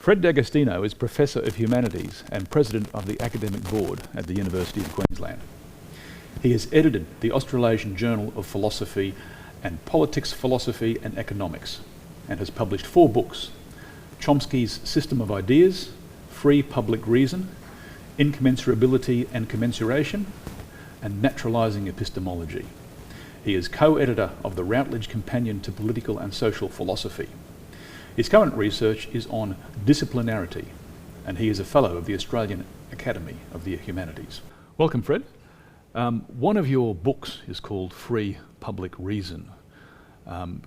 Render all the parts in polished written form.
Fred D'Agostino is Professor of Humanities and President of the Academic Board at the University of Queensland. He has edited the Australasian Journal of Philosophy and Politics, Philosophy and Economics, and has published 4 books: Chomsky's System of Ideas, Free Public Reason, Incommensurability and Commensuration, and Naturalizing Epistemology. He is co-editor of the Routledge Companion to Political and Social Philosophy. His current research is on disciplinarity, and he is a Fellow of the Australian Academy of the Humanities. Welcome, Fred. One of your books is called Free Public Reason.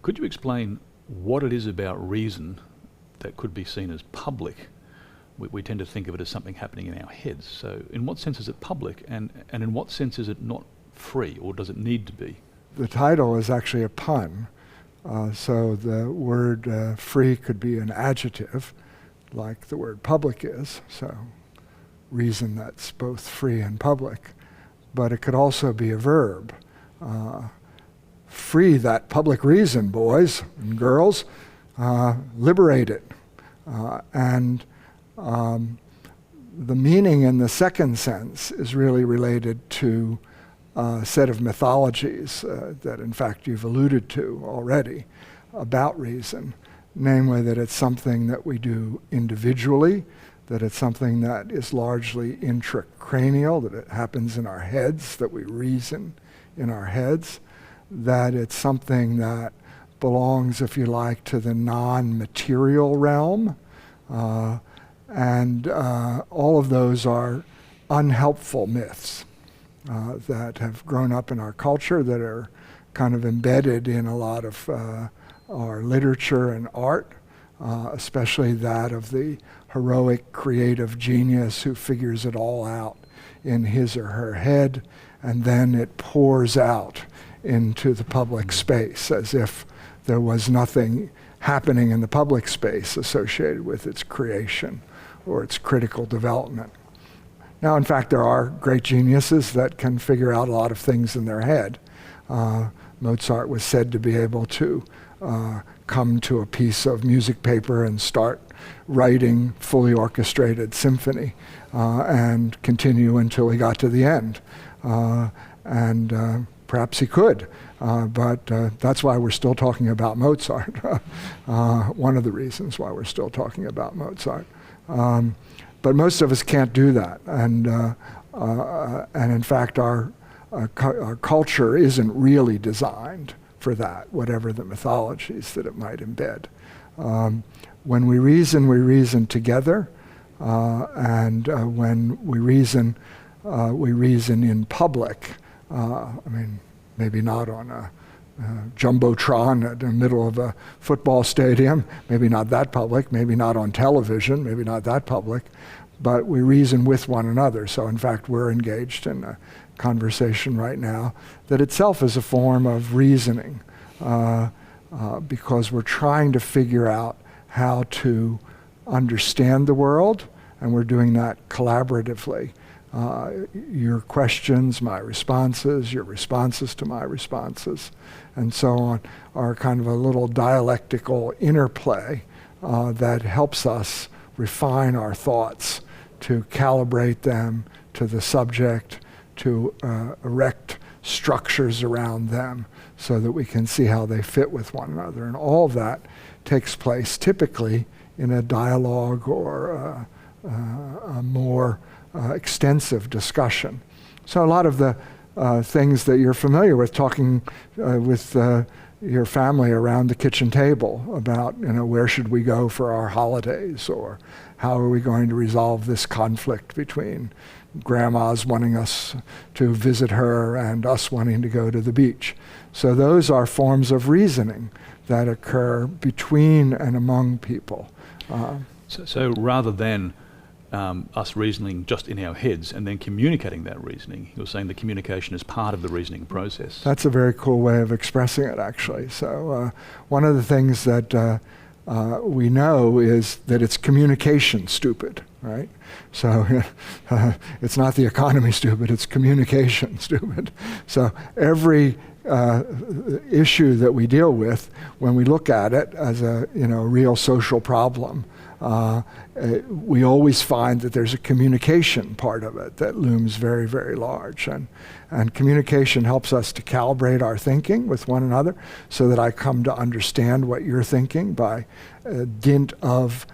Could you explain what it is about reason that could be seen as public? We tend to think of it as something happening in our heads. So in what sense is it public, and in what sense is it not free, or does it need to be? The title is actually a pun. So the word free could be an adjective, like the word public is. So reason that's both free and public. But it could also be a verb. Free that public reason, boys and girls. Liberate it. The meaning in the second sense is really related to a set of mythologies that in fact you've alluded to already about reason, namely that it's something that we do individually, that it's something that is largely intracranial, that it happens in our heads, that we reason in our heads, that it's something that belongs, if you like, to the non-material realm, and all of those are unhelpful myths that have grown up in our culture, that are kind of embedded in a lot of our literature and art, especially that of the heroic creative genius who figures it all out in his or her head, and then it pours out into the public space as if there was nothing happening in the public space associated with its creation or its critical development. Now, in fact, there are great geniuses that can figure out a lot of things in their head. Mozart was said to be able to come to a piece of music paper and start writing fully orchestrated symphony and continue until he got to the end. Perhaps he could, but that's why we're still talking about Mozart. One of the reasons why we're still talking about Mozart. But most of us can't do that, and in fact our culture isn't really designed for that, whatever the mythologies that it might embed. When we reason together, and when we reason in public. Maybe not on a jumbotron in the middle of a football stadium, maybe not that public, maybe not on television, maybe not that public, but we reason with one another. So in fact, we're engaged in a conversation right now that itself is a form of reasoning, because we're trying to figure out how to understand the world, and we're doing that collaboratively. Your questions, my responses, your responses to my responses, and so on, are kind of a little dialectical interplay that helps us refine our thoughts, to calibrate them to the subject, to erect structures around them so that we can see how they fit with one another. And all of that takes place typically in a dialogue or a more extensive discussion. So a lot of the things that you're familiar with, talking with your family around the kitchen table about, where should we go for our holidays, or how are we going to resolve this conflict between grandma's wanting us to visit her and us wanting to go to the beach. So those are forms of reasoning that occur between and among people. So rather than us reasoning just in our heads and then communicating that reasoning, you're saying the communication is part of the reasoning process. That's a very cool way of expressing it, actually. So one of the things that we know is that it's communication stupid, right? So it's not the economy stupid, it's communication stupid. So every issue that we deal with when we look at it as a real social problem. We always find that there's a communication part of it that looms very, very large. And communication helps us to calibrate our thinking with one another so that I come to understand what you're thinking by dint of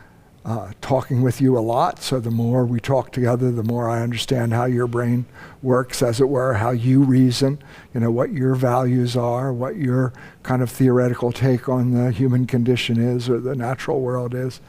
talking with you a lot. So the more we talk together, the more I understand how your brain works, as it were, how you reason, what your values are, what your kind of theoretical take on the human condition is or the natural world is.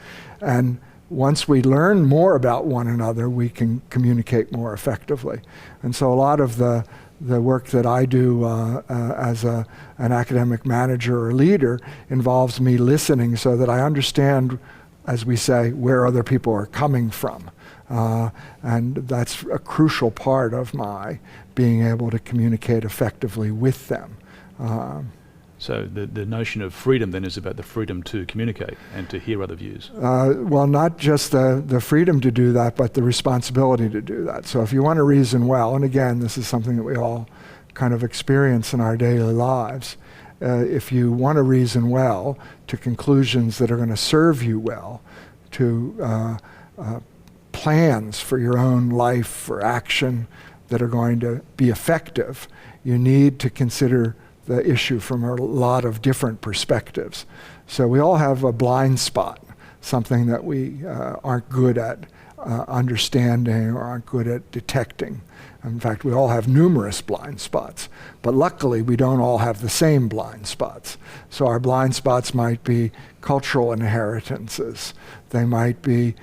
And once we learn more about one another, we can communicate more effectively. And so a lot of the work that I do as an academic manager or leader involves me listening so that I understand, as we say, where other people are coming from. And that's a crucial part of my being able to communicate effectively with them. So the notion of freedom then is about the freedom to communicate and to hear other views. Well, not just the freedom to do that, but the responsibility to do that. So if you want to reason well, and again, this is something that we all kind of experience in our daily lives, if you want to reason well to conclusions that are going to serve you well, to plans for your own life, for action that are going to be effective, you need to consider the issue from a lot of different perspectives. So we all have a blind spot, something that we aren't good at understanding or aren't good at detecting. In fact, we all have numerous blind spots, but luckily we don't all have the same blind spots. So our blind spots might be cultural inheritances. They might be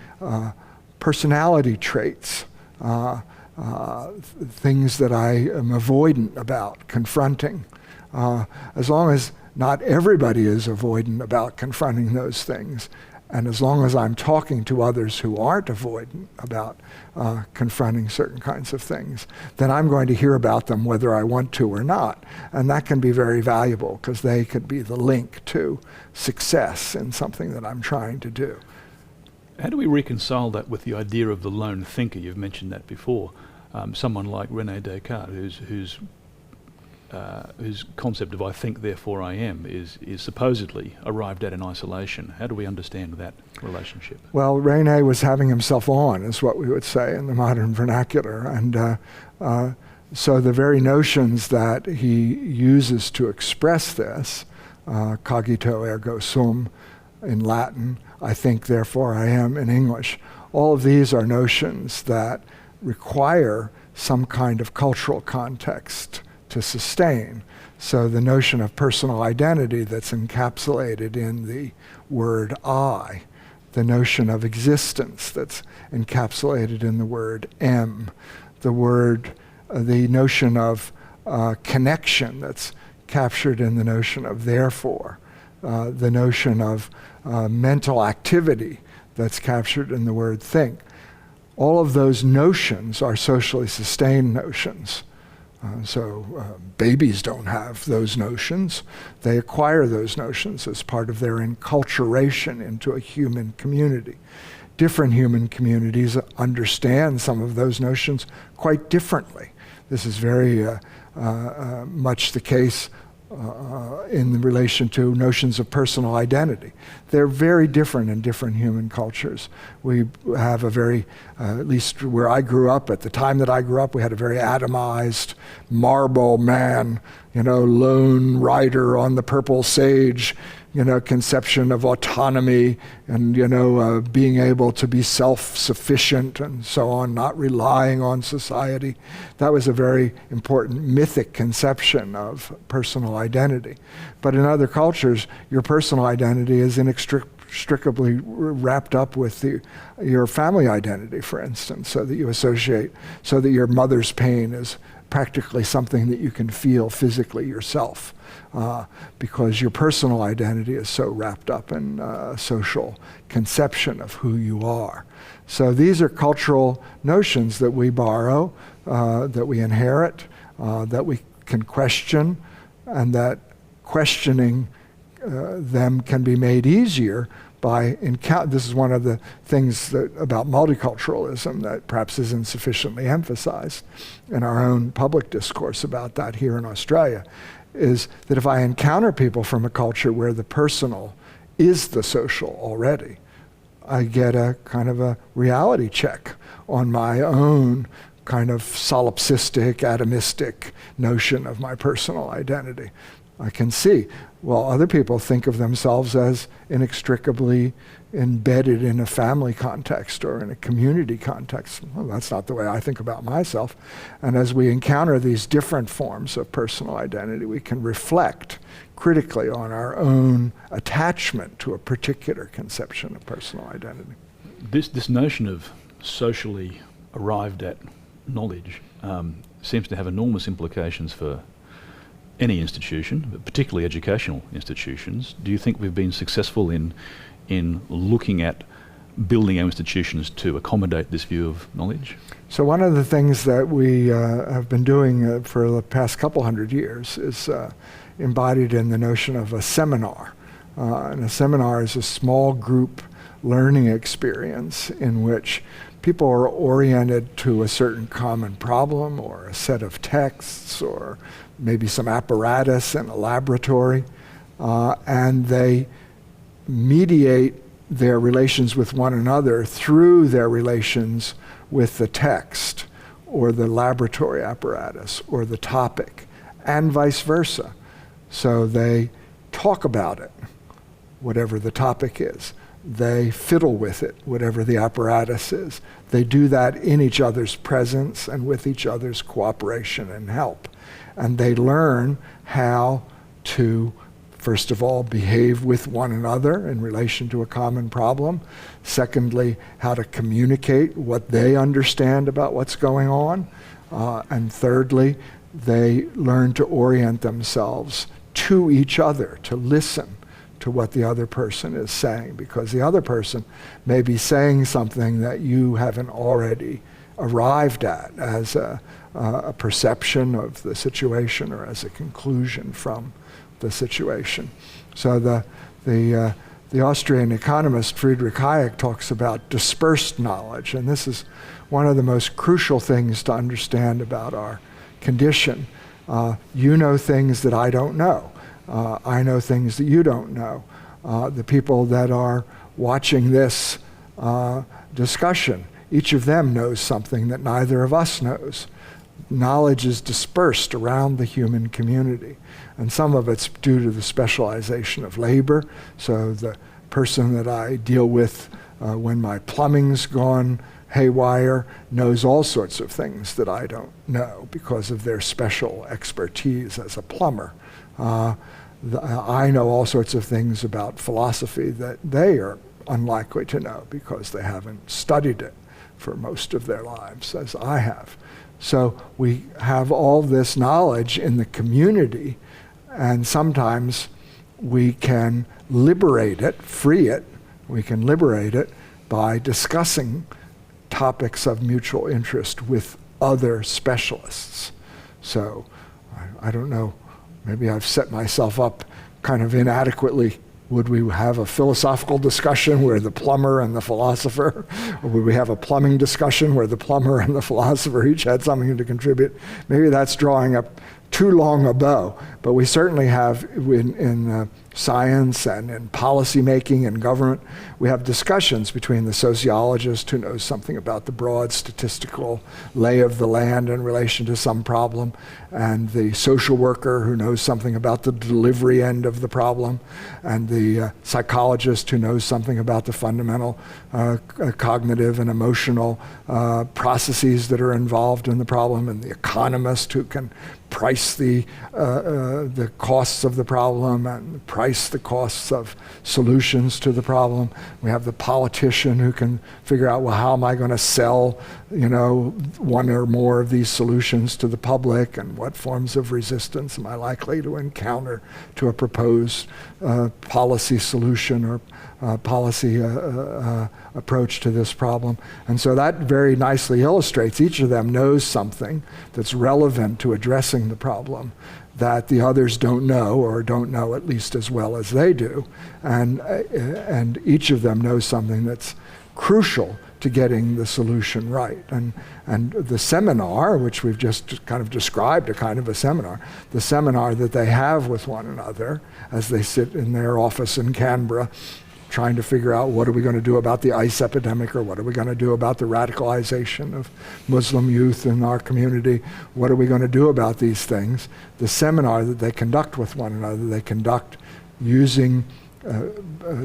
personality traits, things that I am avoidant about confronting. As long as not everybody is avoidant about confronting those things, and as long as I'm talking to others who aren't avoidant about confronting certain kinds of things, then I'm going to hear about them whether I want to or not. And that can be very valuable because they could be the link to success in something that I'm trying to do. How do we reconcile that with the idea of the lone thinker? You've mentioned that before. Someone like René Descartes, whose concept of I think, therefore I am is supposedly arrived at in isolation. How do we understand that relationship? Well, René was having himself on, is what we would say in the modern vernacular. And so the very notions that he uses to express this, cogito ergo sum in Latin, I think, therefore I am in English, all of these are notions that require some kind of cultural context to sustain. So the notion of personal identity that's encapsulated in the word I, the notion of existence that's encapsulated in the word M, the notion of connection that's captured in the notion of therefore, the notion of mental activity that's captured in the word think. All of those notions are socially sustained notions. So babies don't have those notions. They acquire those notions as part of their enculturation into a human community. Different human communities understand some of those notions quite differently. This is very much the case in relation to notions of personal identity. They're very different in different human cultures. We have a very, at least where I grew up, at the time that I grew up, we had a very atomized marble man, lone rider on the purple sage, conception of autonomy and, being able to be self-sufficient and so on, not relying on society. That was a very important mythic conception of personal identity. But in other cultures, your personal identity is inextricably wrapped up with your family identity, for instance, so that you associate, so that your mother's pain is practically something that you can feel physically yourself. Because your personal identity is so wrapped up in social conception of who you are. So these are cultural notions that we borrow, that we inherit, that we can question, and that questioning them can be made easier by this is one of the things about multiculturalism that perhaps isn't sufficiently emphasized in our own public discourse about that here in Australia, is that if I encounter people from a culture where the personal is the social already, I get a kind of a reality check on my own kind of solipsistic, atomistic notion of my personal identity. I can see, well, other people think of themselves as inextricably embedded in a family context or in a community context. Well, that's not the way I think about myself. And as we encounter these different forms of personal identity, we can reflect critically on our own attachment to a particular conception of personal identity. This notion of socially arrived at knowledge seems to have enormous implications for any institution, but particularly educational institutions. Do you think we've been successful in looking at building our institutions to accommodate this view of knowledge? So one of the things that we have been doing for the past couple hundred years is embodied in the notion of a seminar. And a seminar is a small group learning experience in which people are oriented to a certain common problem or a set of texts or maybe some apparatus in a laboratory, and they mediate their relations with one another through their relations with the text or the laboratory apparatus or the topic, and vice versa. So they talk about it, whatever the topic is. They fiddle with it, whatever the apparatus is. They do that in each other's presence and with each other's cooperation and help. And they learn how to, first of all, behave with one another in relation to a common problem. Secondly, how to communicate what they understand about what's going on. And thirdly, they learn to orient themselves to each other, to listen to what the other person is saying, because the other person may be saying something that you haven't already arrived at as a perception of the situation or as a conclusion from the situation. So the Austrian economist Friedrich Hayek talks about dispersed knowledge, and this is one of the most crucial things to understand about our condition. You know things that I don't know. I know things that you don't know. The people that are watching this discussion, each of them knows something that neither of us knows. Knowledge is dispersed around the human community, and some of it's due to the specialization of labor. So the person that I deal with when my plumbing's gone haywire knows all sorts of things that I don't know because of their special expertise as a plumber. I know all sorts of things about philosophy that they are unlikely to know because they haven't studied it for most of their lives as I have. So we have all this knowledge in the community, and sometimes we can liberate it, free it, we can liberate it by discussing topics of mutual interest with other specialists. So I don't know, maybe I've set myself up kind of inadequately. Would we have a philosophical discussion where the plumber and the philosopher, or would we have a plumbing discussion where the plumber and the philosopher each had something to contribute? Maybe that's drawing up too long a bow, but we certainly have in science and in policy making and government, we have discussions between the sociologist who knows something about the broad statistical lay of the land in relation to some problem, and the social worker who knows something about the delivery end of the problem, and the psychologist who knows something about the fundamental cognitive and emotional processes that are involved in the problem, and the economist who can price the costs of the problem and price the costs of solutions to the problem. We have the politician who can figure out, well, how am I going to sell, one or more of these solutions to the public, and what forms of resistance am I likely to encounter to a proposed policy solution or policy approach to this problem. And so that very nicely illustrates each of them knows something that's relevant to addressing the problem that the others don't know, or don't know at least as well as they do. And each of them knows something that's crucial to getting the solution right. And the seminar, which we've just kind of described, a kind of a seminar, the seminar that they have with one another as they sit in their office in Canberra, trying to figure out what are we going to do about the ICE epidemic, or what are we going to do about the radicalization of Muslim youth in our community, what are we going to do about these things. The seminar that they conduct with one another, they conduct using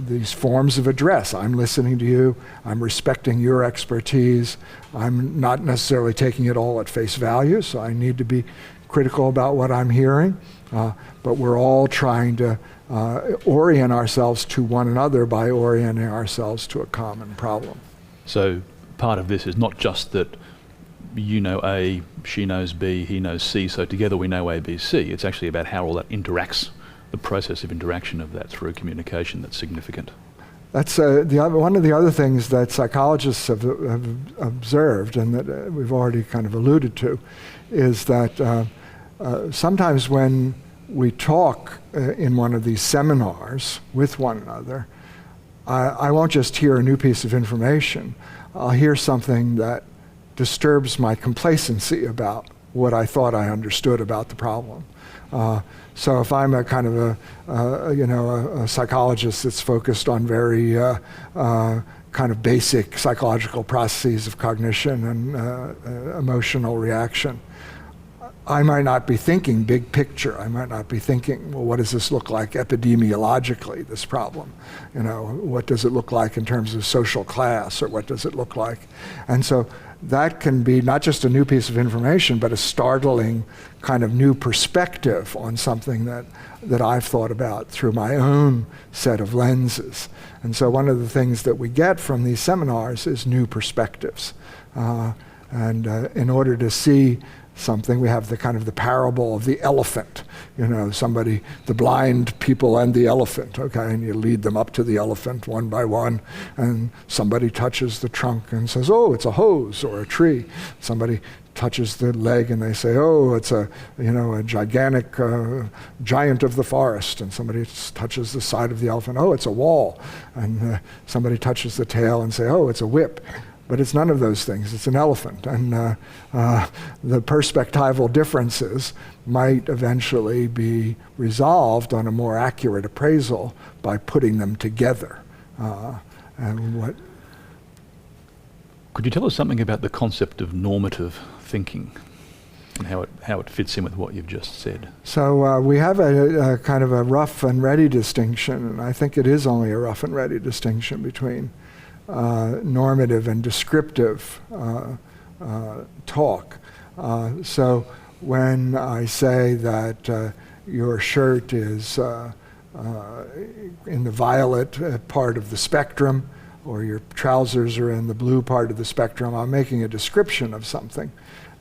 these forms of address. I'm listening to you, I'm respecting your expertise, I'm not necessarily taking it all at face value, so I need to be critical about what I'm hearing, but we're all trying to orient ourselves to one another by orienting ourselves to a common problem. So part of this is not just that you know A, she knows B, he knows C, so together we know A, B, C. It's actually about how all that interacts, the process of interaction of that through communication that's significant. That's one of the other things that psychologists have observed, and that we've already kind of alluded to, is that sometimes when we talk in one of these seminars with one another, I won't just hear a new piece of information. I'll hear something that disturbs my complacency about what I thought I understood about the problem. So if I'm a kind of a psychologist that's focused on very kind of basic psychological processes of cognition and emotional reaction, I might not be thinking big picture. I might not be thinking, well, what does this look like epidemiologically, this problem? What does it look like in terms of social class, or what does it look like? And so that can be not just a new piece of information, but a startling kind of new perspective on something that I've thought about through my own set of lenses. And so one of the things that we get from these seminars is new perspectives. And in order to see something, we have the kind of the parable of the elephant, the blind people and the elephant, okay, and you lead them up to the elephant one by one, and somebody touches the trunk and says, oh, it's a hose or a tree. Somebody touches the leg and they say, oh, it's a gigantic giant of the forest, and somebody touches the side of the elephant, oh, it's a wall, and somebody touches the tail and say, oh, it's a whip. But it's none of those things. It's an elephant. And the perspectival differences might eventually be resolved on a more accurate appraisal by putting them together. Could you tell us something about the concept of normative thinking and how it fits in with what you've just said? So we have a kind of a rough and ready distinction, and I think it is only a rough and ready distinction between normative and descriptive talk. So when I say that your shirt is in the violet part of the spectrum, or your trousers are in the blue part of the spectrum, I'm making a description of something.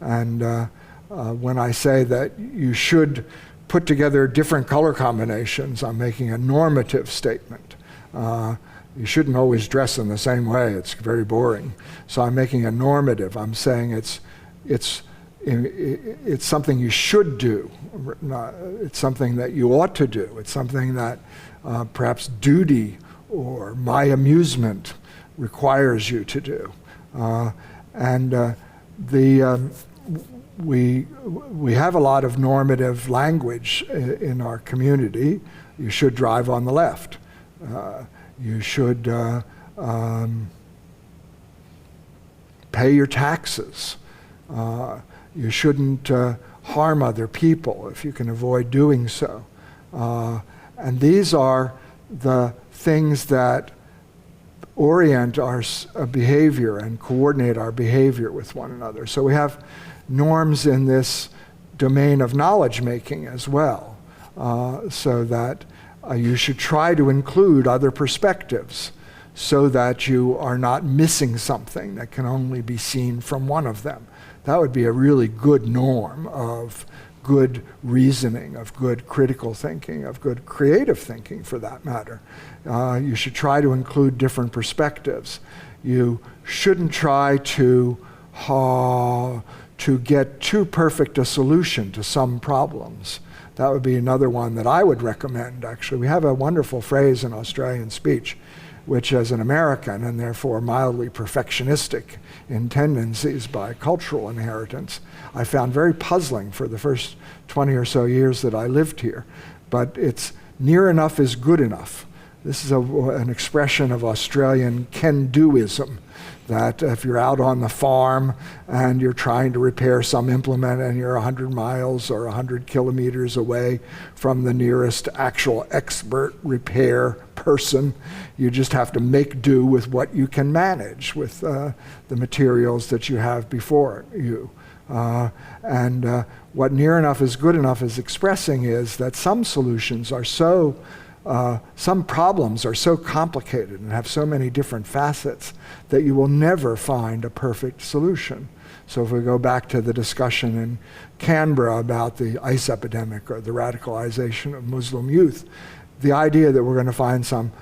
And when I say that you should put together different color combinations, I'm making a normative statement. You shouldn't always dress in the same way. It's very boring. So I'm making a normative. I'm saying it's something you should do. It's something that you ought to do. It's something that perhaps duty or my amusement requires you to do. We have a lot of normative language in our community. You should drive on the left. You should pay your taxes. You shouldn't harm other people if you can avoid doing so. And these are the things that orient our behavior and coordinate our behavior with one another. So we have norms in this domain of knowledge making as well, so that you should try to include other perspectives so that you are not missing something that can only be seen from one of them. That would be a really good norm of good reasoning, of good critical thinking, of good creative thinking for that matter. You should try to include different perspectives. You shouldn't try to get too perfect a solution to some problems. That would be another one that I would recommend, actually. We have a wonderful phrase in Australian speech which as an American, and therefore mildly perfectionistic in tendencies by cultural inheritance, I found very puzzling for the first 20 or so years that I lived here. But it's near enough is good enough. This is an expression of Australian can-doism, that if you're out on the farm and you're trying to repair some implement and you're 100 miles or 100 kilometers away from the nearest actual expert repair person, you just have to make do with what you can manage with the materials that you have before you. What near enough is good enough is expressing is that some solutions are so some problems are so complicated and have so many different facets that you will never find a perfect solution. So if we go back to the discussion in Canberra about the ICE epidemic or the radicalization of Muslim youth, the idea that we're going to find some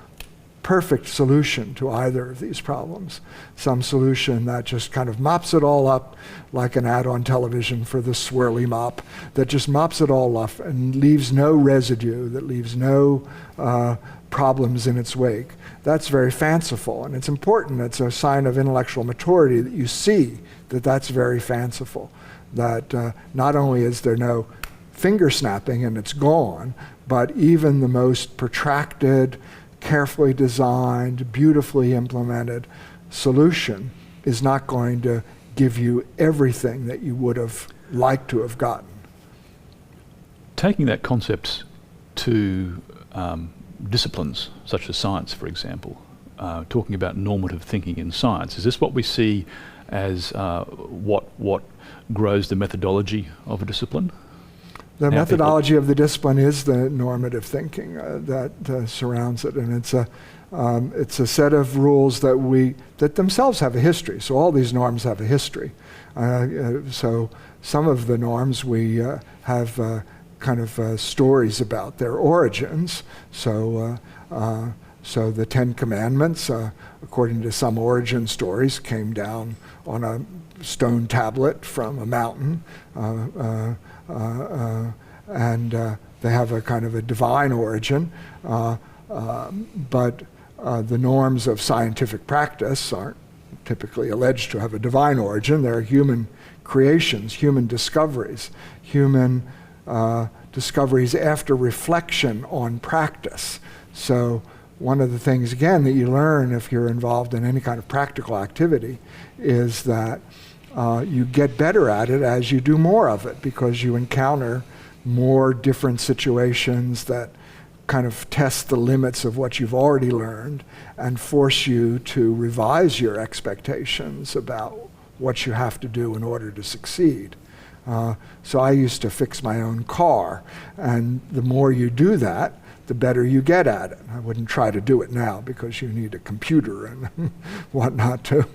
perfect solution to either of these problems, some solution that just kind of mops it all up like an ad on television for the swirly mop, that just mops it all up and leaves no residue, that leaves no problems in its wake. That's very fanciful, and it's important. It's a sign of intellectual maturity that you see that that's very fanciful, that not only is there no finger snapping and it's gone, but even the most protracted, carefully designed, beautifully implemented solution is not going to give you everything that you would have liked to have gotten. Taking that concept to disciplines such as science, for example, talking about normative thinking in science, is this what we see as what grows the methodology of a discipline? The methodology of the discipline is the normative thinking that surrounds it, and it's a set of rules that themselves have a history. So all these norms have a history. So some of the norms we have kind of stories about their origins. So the Ten Commandments, according to some origin stories, came down on a stone tablet from a mountain. And they have a kind of a divine origin, but the norms of scientific practice aren't typically alleged to have a divine origin. They're human creations, human discoveries after reflection on practice. So one of the things, again, that you learn if you're involved in any kind of practical activity is that you get better at it as you do more of it, because you encounter more different situations that kind of test the limits of what you've already learned and force you to revise your expectations about what you have to do in order to succeed. So I used to fix my own car, and the more you do that, the better you get at it. I wouldn't try to do it now because you need a computer and whatnot to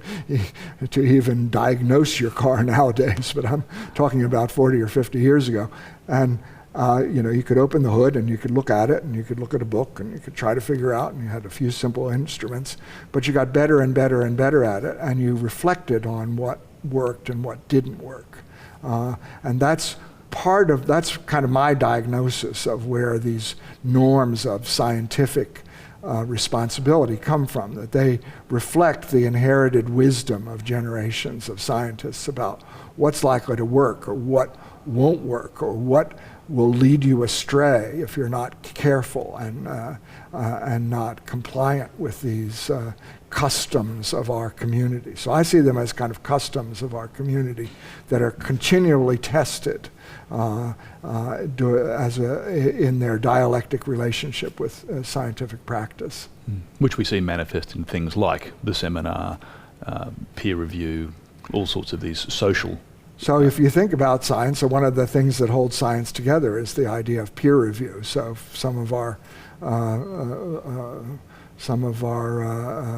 even diagnose your car nowadays, but I'm talking about 40 or 50 years ago. And you could open the hood and you could look at it and you could look at a book and you could try to figure out, and you had a few simple instruments, but you got better and better and better at it, and you reflected on what worked and what didn't work. And that's kind of my diagnosis of where these norms of scientific responsibility come from, that they reflect the inherited wisdom of generations of scientists about what's likely to work or what won't work or what will lead you astray if you're not careful and not compliant with these customs of our community. So I see them as kind of customs of our community that are continually tested in their dialectic relationship with scientific practice. Which we see manifest in things like the seminar, peer review, all sorts of these social. So if you think about science, so one of the things that holds science together is the idea of peer review. So some of our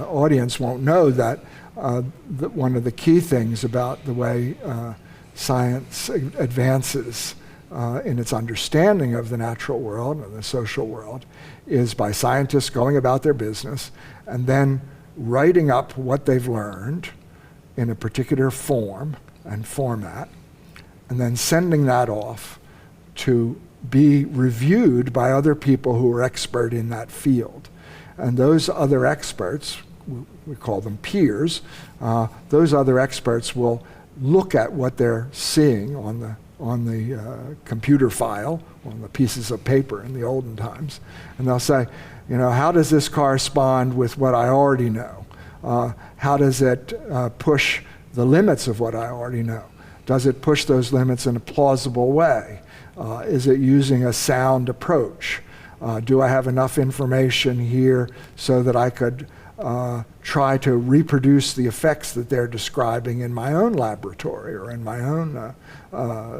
audience won't know that one of the key things about the way science advances in its understanding of the natural world and the social world is by scientists going about their business and then writing up what they've learned in a particular form and format, and then sending that off to be reviewed by other people who are expert in that field. And those other experts, we call them peers, those other experts will look at what they're seeing on the computer file, on the pieces of paper in the olden times, and they'll say, how does this correspond with what I already know? How does it push the limits of what I already know? Does it push those limits in a plausible way? Is it using a sound approach? Do I have enough information here so that I could try to reproduce the effects that they're describing in my own laboratory or in my own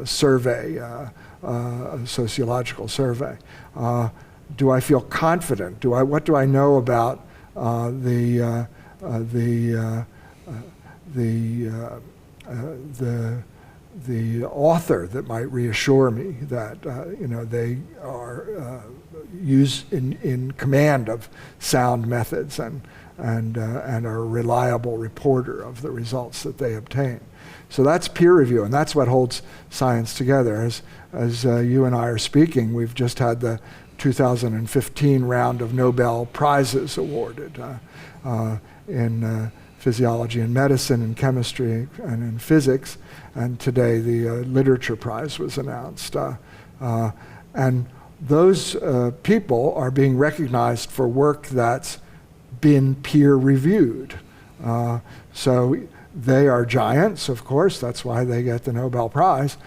survey, sociological survey? Do I feel confident? What do I know about the author that might reassure me that they are in command of sound methods and are a reliable reporter of the results that they obtain? So that's peer review, and that's what holds science together. As you and I are speaking, we've just had the 2015 round of Nobel Prizes awarded in physiology and medicine, in chemistry and in physics, and today the Literature Prize was announced. And those people are being recognized for work that's been peer reviewed. So they are giants, of course, that's why they get the Nobel Prize.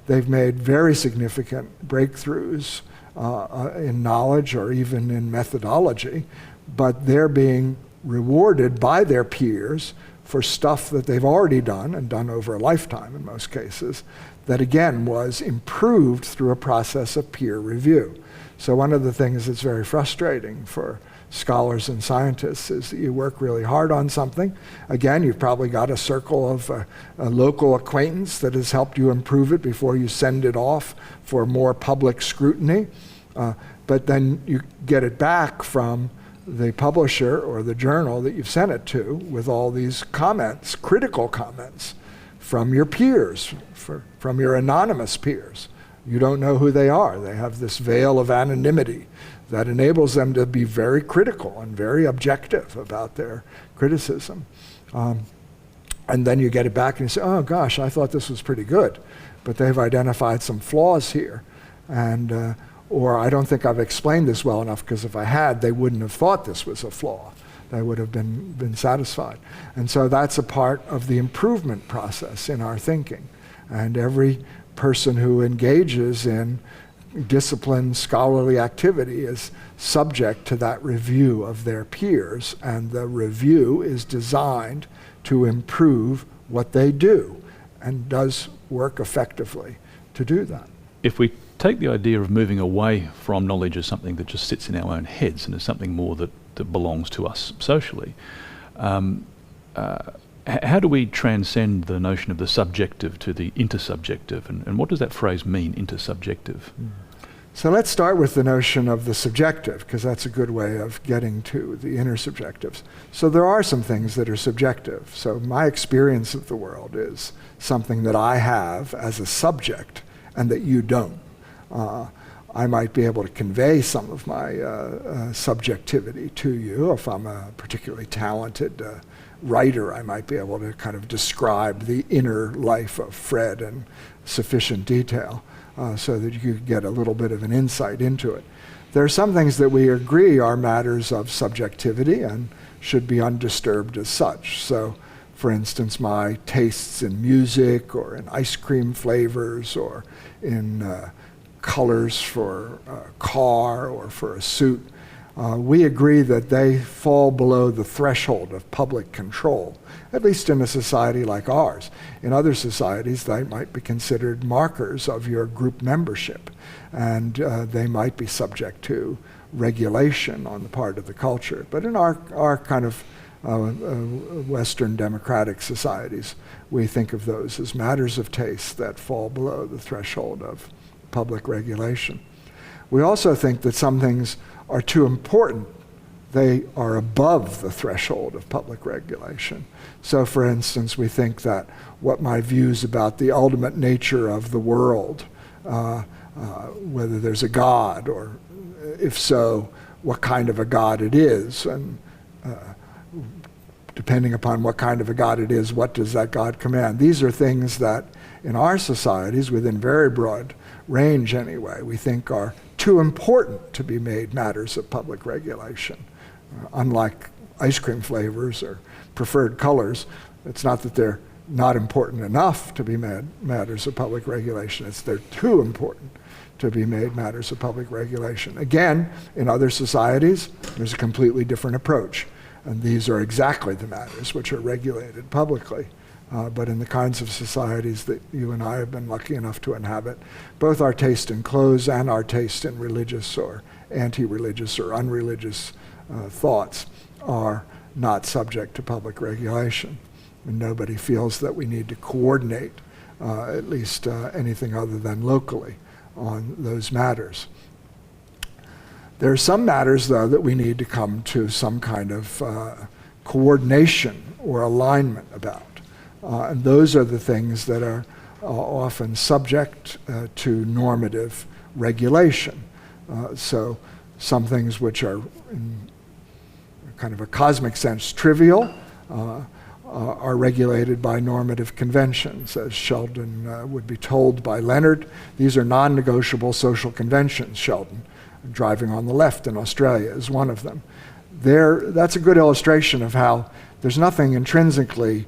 They've made very significant breakthroughs in knowledge or even in methodology, but they're being rewarded by their peers for stuff that they've already done, and done over a lifetime in most cases, that again was improved through a process of peer review. So one of the things that's very frustrating for scholars and scientists is that you work really hard on something. Again, you've probably got a circle of a local acquaintance that has helped you improve it before you send it off for more public scrutiny. But then you get it back from the publisher or the journal that you've sent it to with all these comments, critical comments from your peers, from your anonymous peers. You don't know who they are. They have this veil of anonymity that enables them to be very critical and very objective about their criticism. And then you get it back and you say, oh gosh, I thought this was pretty good, but they've identified some flaws here. And or I don't think I've explained this well enough, because if I had, they wouldn't have thought this was a flaw. They would have been satisfied. And so that's a part of the improvement process in our thinking. And every person who engages in disciplined scholarly activity is subject to that review of their peers, and the review is designed to improve what they do and does work effectively to do that. If we take the idea of moving away from knowledge as something that just sits in our own heads and is something more that belongs to us socially, how do we transcend the notion of the subjective to the intersubjective, and what does that phrase mean, intersubjective? So let's start with the notion of the subjective, because that's a good way of getting to the intersubjectives. So there are some things that are subjective. So my experience of the world is something that I have as a subject and that you don't. I might be able to convey some of my subjectivity to you. If I'm a particularly talented writer, I might be able to kind of describe the inner life of Fred in sufficient detail so that you could get a little bit of an insight into it. There are some things that we agree are matters of subjectivity and should be undisturbed as such. So, for instance, my tastes in music or in ice cream flavors or in colors for a car or for a suit, we agree that they fall below the threshold of public control, at least in a society like ours. In other societies, they might be considered markers of your group membership, and they might be subject to regulation on the part of the culture. But in our kind of Western democratic societies, we think of those as matters of taste that fall below the threshold of public regulation. We also think that some things are too important. They are above the threshold of public regulation. So, for instance, we think that what my views about the ultimate nature of the world whether there's a God, or if so, what kind of a God it is, and depending upon what kind of a God it is, what does that God command? These are things that in our societies, within very broad range anyway, we think are too important to be made matters of public regulation. Unlike ice cream flavors or preferred colors, it's not that they're not important enough to be made matters of public regulation, it's they're too important to be made matters of public regulation. Again, in other societies, there's a completely different approach. And these are exactly the matters which are regulated publicly. But in the kinds of societies that you and I have been lucky enough to inhabit, both our taste in clothes and our taste in religious or anti-religious or unreligious thoughts are not subject to public regulation. And nobody feels that we need to coordinate at least anything other than locally on those matters. There are some matters, though, that we need to come to some kind of coordination or alignment about. And those are the things that are often subject to normative regulation. So some things which are in kind of a cosmic sense trivial are regulated by normative conventions. As Sheldon would be told by Leonard, these are non-negotiable social conventions, Sheldon. Driving on the left in Australia is one of them. That's a good illustration of how there's nothing intrinsically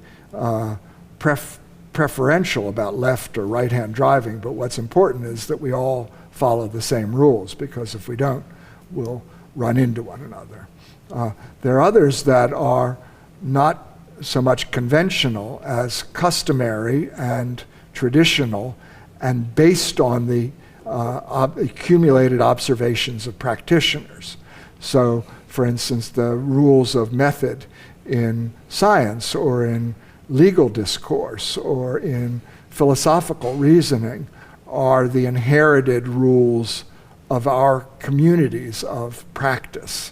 preferential about left or right-hand driving, but what's important is that we all follow the same rules, because if we don't, we'll run into one another. There are others that are not so much conventional as customary and traditional and based on the accumulated observations of practitioners. So, for instance, the rules of method in science or in legal discourse or in philosophical reasoning are the inherited rules of our communities of practice.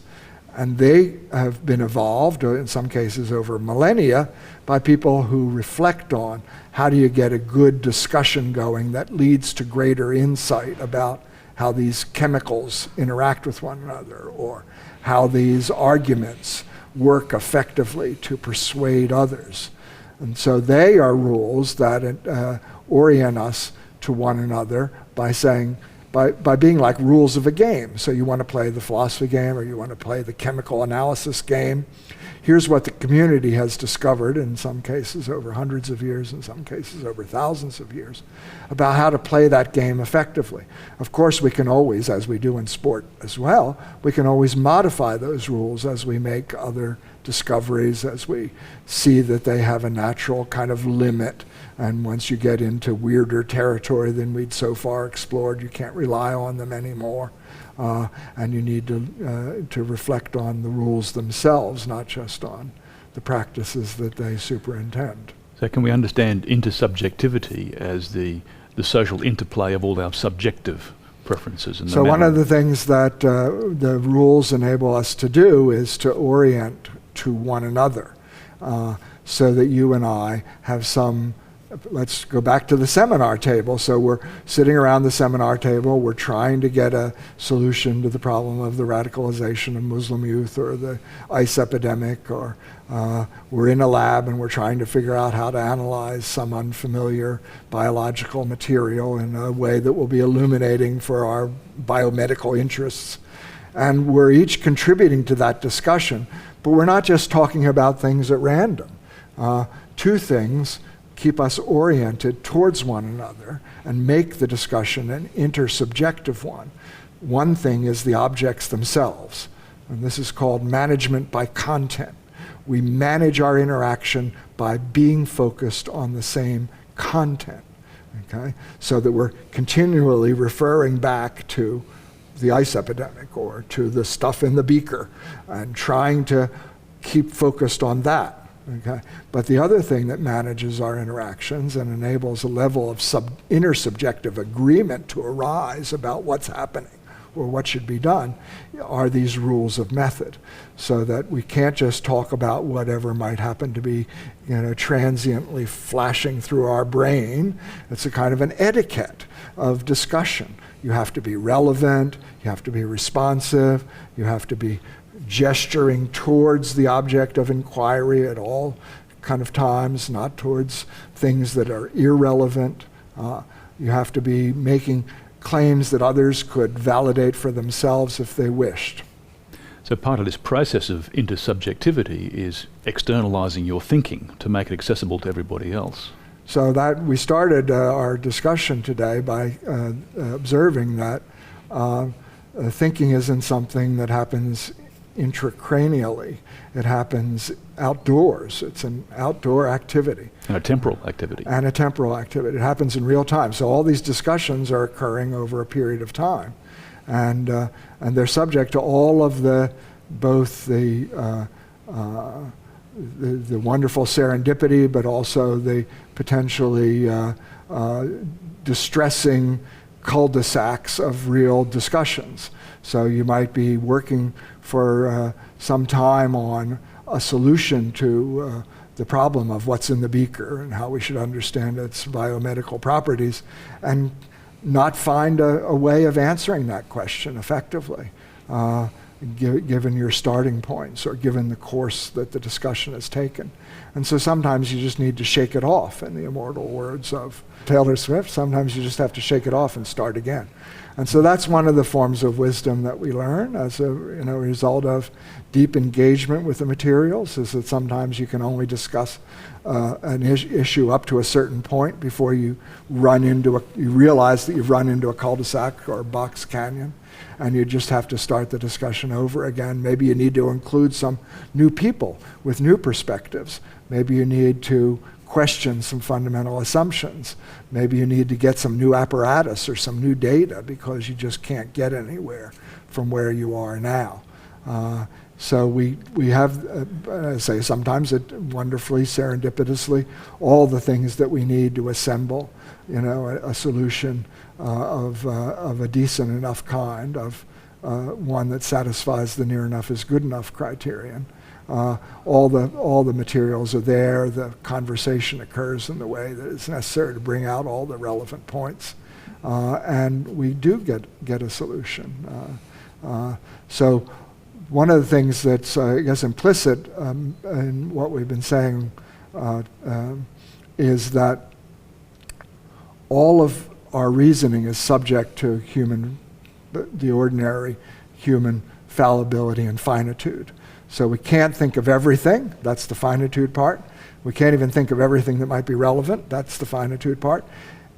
And they have been evolved, or in some cases over millennia, by people who reflect on how do you get a good discussion going that leads to greater insight about how these chemicals interact with one another, or how these arguments work effectively to persuade others. And so they are rules that orient us to one another by saying, by being like rules of a game. So you want to play the philosophy game, or you want to play the chemical analysis game. Here's what the community has discovered, in some cases over hundreds of years, in some cases over thousands of years, about how to play that game effectively. Of course, we can always, as we do in sport as well, we can always modify those rules as we make other discoveries, as we see that they have a natural kind of limit. And once you get into weirder territory than we'd so far explored, you can't rely on them anymore. And you need to reflect on the rules themselves, not just on the practices that they superintend. So can we understand intersubjectivity as the social interplay of all our subjective preferences? And so one of the things that the rules enable us to do is to orient to one another, so that you and I have some. Let's go back to the seminar table. So we're sitting around the seminar table, we're trying to get a solution to the problem of the radicalization of Muslim youth or the ICE epidemic, or we're in a lab and we're trying to figure out how to analyze some unfamiliar biological material in a way that will be illuminating for our biomedical interests. And we're each contributing to that discussion, but we're not just talking about things at random. Two things keep us oriented towards one another and make the discussion an intersubjective one. One thing is the objects themselves, and this is called management by content. We manage our interaction by being focused on the same content, okay? So that we're continually referring back to the ICE epidemic or to the stuff in the beaker and trying to keep focused on that. Okay. But the other thing that manages our interactions and enables a level of intersubjective agreement to arise about what's happening or what should be done are these rules of method, so that we can't just talk about whatever might happen to be, transiently flashing through our brain. It's a kind of an etiquette of discussion You have to be relevant, you have to be responsive, you have to be gesturing towards the object of inquiry at all kind of times, not towards things that are irrelevant. You have to be making claims that others could validate for themselves if they wished. So part of this process of intersubjectivity is externalizing your thinking to make it accessible to everybody else. So that we started our discussion today by observing that thinking isn't something that happens intracranially. It happens outdoors. It's an outdoor activity. And a temporal activity. And a temporal activity. It happens in real time. So all these discussions are occurring over a period of time. And they're subject to all of both the wonderful serendipity, but also the potentially distressing cul-de-sacs of real discussions. So you might be working for some time on a solution to the problem of what's in the beaker and how we should understand its biomedical properties, and not find a way of answering that question effectively, given your starting points or given the course that the discussion has taken. And so sometimes you just need to shake it off, in the immortal words of Taylor Swift. Sometimes you just have to shake it off and start again. And so that's one of the forms of wisdom that we learn as a result of deep engagement with the materials, is that sometimes you can only discuss an issue up to a certain point before you realize that you've run into a cul-de-sac or a box canyon, and you just have to start the discussion over again. Maybe you need to include some new people with new perspectives. Maybe you need to question some fundamental assumptions. Maybe you need to get some new apparatus or some new data because you just can't get anywhere from where you are now. So we have, say, sometimes wonderfully, serendipitously, all the things that we need to assemble, a solution of a decent enough kind, of one that satisfies the near enough is good enough criterion. All the materials are there. The conversation occurs in the way that is necessary to bring out all the relevant points, and we do get a solution. So one of the things that's, I guess, implicit in what we've been saying is that all of our reasoning is subject to the ordinary human fallibility and finitude. So we can't think of everything. That's the finitude part. We can't even think of everything that might be relevant. That's the finitude part.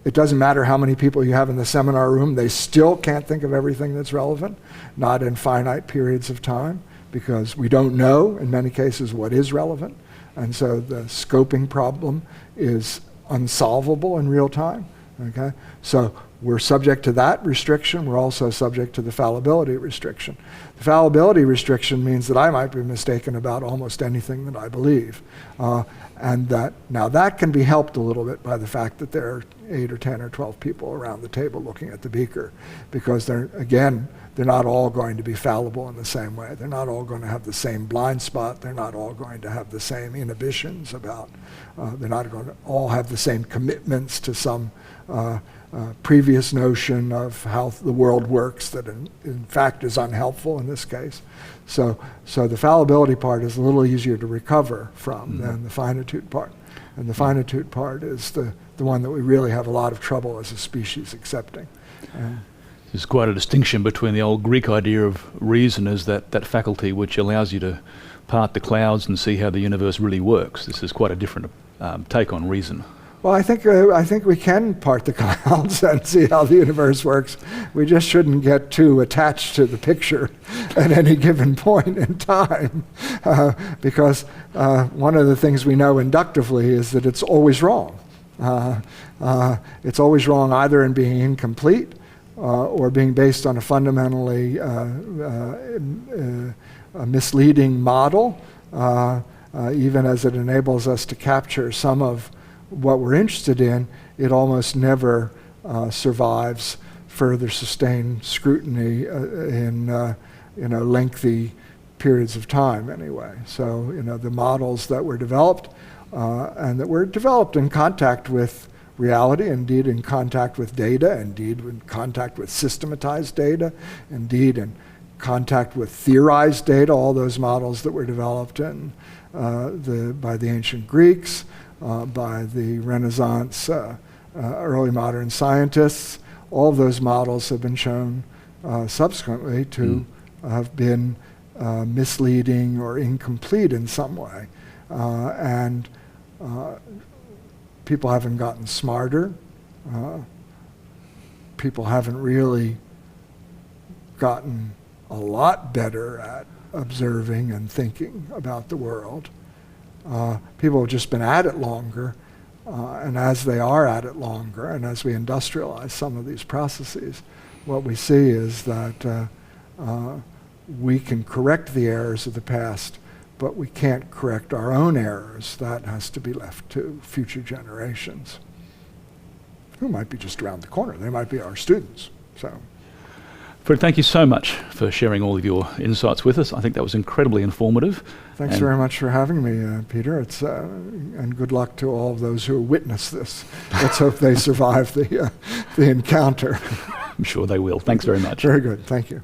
It doesn't matter how many people you have in the seminar room, they still can't think of everything that's relevant, not in finite periods of time, because we don't know, in many cases, what is relevant. And so the scoping problem is unsolvable in real time. Okay? So we're subject to that restriction. We're also subject to the fallibility restriction. The fallibility restriction means that I might be mistaken about almost anything that I believe. And that can be helped a little bit by the fact that there are 8 or 10 or 12 people around the table looking at the beaker, because they're not all going to be fallible in the same way. They're not all going to have the same blind spot. They're not all going to have the same inhibitions they're not going to all have the same commitments to some previous notion of how the world works that in fact is unhelpful in this case. So the fallibility part is a little easier to recover from than the finitude part. And the finitude part is the one that we really have a lot of trouble as a species accepting. There's quite a distinction between the old Greek idea of reason as that faculty which allows you to part the clouds and see how the universe really works. This is quite a different take on reason. Well, I think we can part the clouds and see how the universe works. We just shouldn't get too attached to the picture at any given point in time, because one of the things we know inductively is that it's always wrong. It's always wrong either in being incomplete or being based on a fundamentally misleading model, even as it enables us to capture some of what we're interested in. It almost never survives further sustained scrutiny in lengthy periods of time anyway. So the models that were developed and that were developed in contact with reality, indeed in contact with data, indeed in contact with systematized data, indeed in contact with theorized data, all those models that were developed by the ancient Greeks, by the Renaissance, early modern scientists. All of those models have been shown subsequently to have been misleading or incomplete in some way. And people haven't gotten smarter. People haven't really gotten a lot better at observing and thinking about the world. People have just been at it longer, and as they are at it longer, and as we industrialize some of these processes, what we see is that we can correct the errors of the past, but we can't correct our own errors. That has to be left to future generations, who might be just around the corner. They might be our students. So, Fred, thank you so much for sharing all of your insights with us. I think that was incredibly informative. Thanks very much for having me, Peter. And good luck to all of those who witness this. Let's hope they survive the encounter. I'm sure they will. Thanks very much. Very good. Thank you.